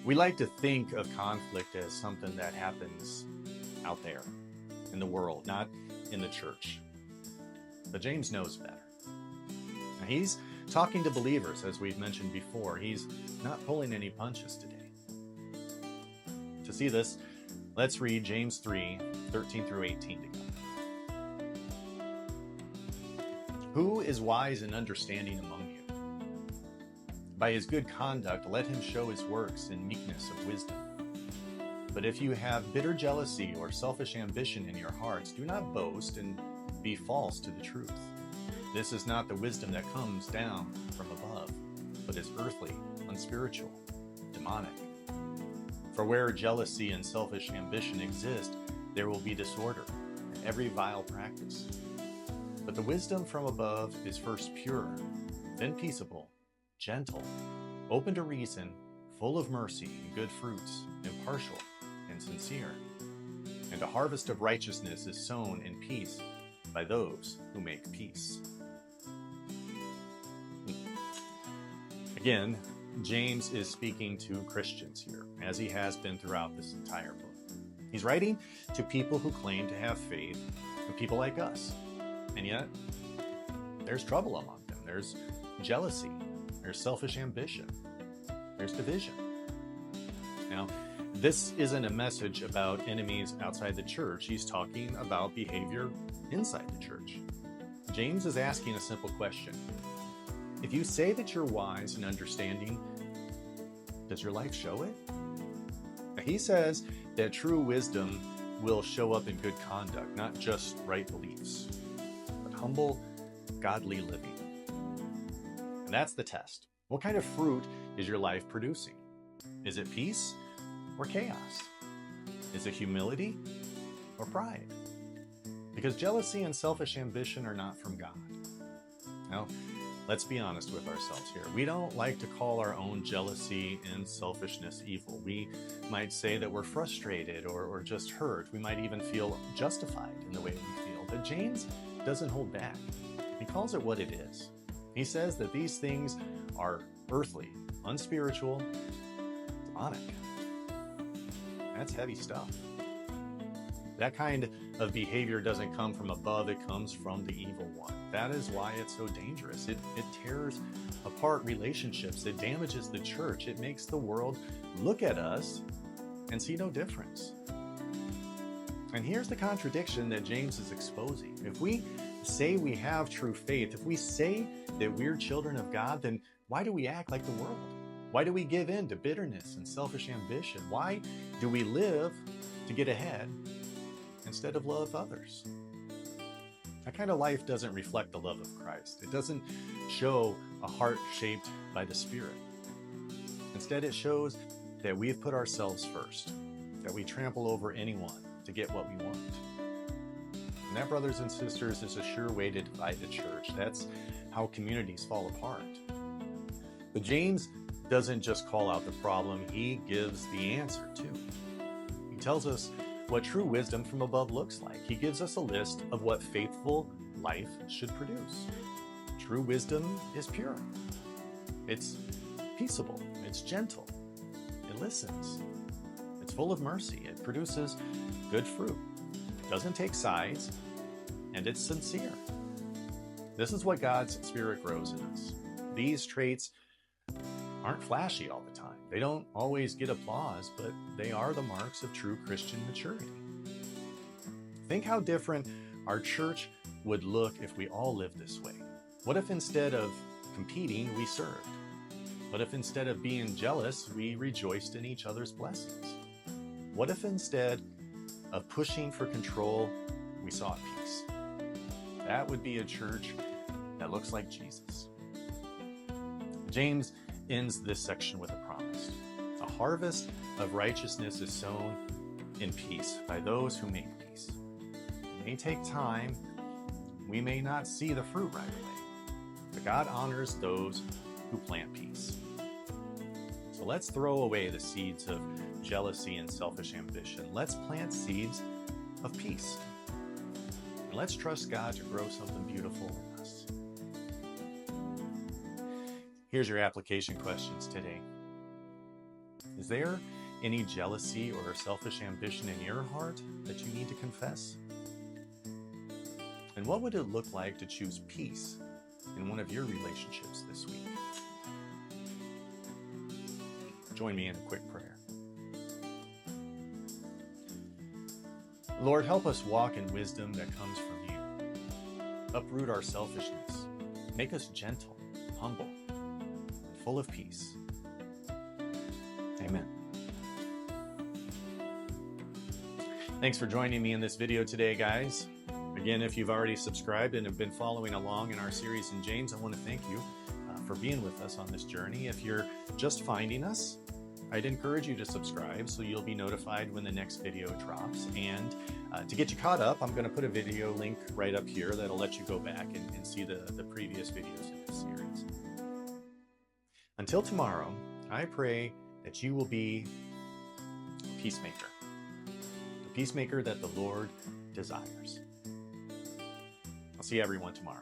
We like to think of conflict as something that happens out there in the world, not in the church. But James knows better. Now, he's talking to believers, as we've mentioned before. He's not pulling any punches today. To see this, let's read James 3, 13 through 18 together. Who is wise and understanding among you? By his good conduct, let him show his works in meekness of wisdom. But if you have bitter jealousy or selfish ambition in your hearts, do not boast and be false to the truth. This is not the wisdom that comes down from above, but is earthly, unspiritual, demonic. For where jealousy and selfish ambition exist, there will be disorder and every vile practice. But the wisdom from above is first pure, then peaceable, gentle, open to reason, full of mercy and good fruits, impartial and sincere. And a harvest of righteousness is sown in peace by those who make peace. Again, James is speaking to Christians here, as he has been throughout this entire book. He's writing to people who claim to have faith, and people like us. And yet, there's trouble among them. There's jealousy. There's selfish ambition. There's division. Now, this isn't a message about enemies outside the church. He's talking about behavior inside the church. James is asking a simple question. If you say that you're wise and understanding, does your life show it? He says that true wisdom will show up in good conduct, not just right beliefs, but humble, godly living. And that's the test. What kind of fruit is your life producing? Is it peace or chaos? Is it humility or pride? Because jealousy and selfish ambition are not from God. Now, let's be honest with ourselves here. We don't like to call our own jealousy and selfishness evil. We might say that we're frustrated or just hurt. We might even feel justified in the way we feel. But James doesn't hold back. He calls it what it is. He says that these things are earthly, unspiritual, demonic. That's heavy stuff. That kind of behavior doesn't come from above, it comes from the evil one. That is why it's so dangerous. It tears apart relationships, it damages the church, it makes the world look at us and see no difference. And here's the contradiction that James is exposing. If we say we have true faith, if we say that we're children of God, then why do we act like the world? Why do we give in to bitterness and selfish ambition? Why do we live to get ahead instead of love others? That kind of life doesn't reflect the love of Christ. It doesn't show a heart shaped by the Spirit. Instead, it shows that we've put ourselves first, that we trample over anyone to get what we want. And that, brothers and sisters, is a sure way to divide the church. That's how communities fall apart. But James doesn't just call out the problem, he gives the answer too. He tells us what true wisdom from above looks like. He gives us a list of what faithful life should produce. True wisdom is pure. It's peaceable. It's gentle. It listens. It's full of mercy. It produces good fruit. It doesn't take sides, and it's sincere. This is what God's Spirit grows in us. These traits aren't flashy all the time. They don't always get applause, but they are the marks of true Christian maturity. Think how different our church would look if we all lived this way. What if instead of competing, we served? What if instead of being jealous, we rejoiced in each other's blessings? What if instead of pushing for control, we sought peace? That would be a church that looks like Jesus. James ends this section with a promise. A harvest of righteousness is sown in peace by those who make peace. It may take time. We may not see the fruit right away, but God honors those who plant peace. So let's throw away the seeds of jealousy and selfish ambition. Let's plant seeds of peace. And let's trust God to grow something beautiful in us. Here's your application questions today. Is there any jealousy or selfish ambition in your heart that you need to confess? And what would it look like to choose peace in one of your relationships this week? Join me in a quick prayer. Lord, help us walk in wisdom that comes from you. Uproot our selfishness. Make us gentle, humble, and full of peace. Amen. Thanks for joining me in this video today, guys. Again, if you've already subscribed and have been following along in our series in James, I want to thank you for being with us on this journey. If you're just finding us, I'd encourage you to subscribe so you'll be notified when the next video drops. And to get you caught up, I'm going to put a video link right up here that'll let you go back and see the previous videos in this series. Until tomorrow, I pray that you will be a peacemaker, the peacemaker that the Lord desires. I'll see everyone tomorrow.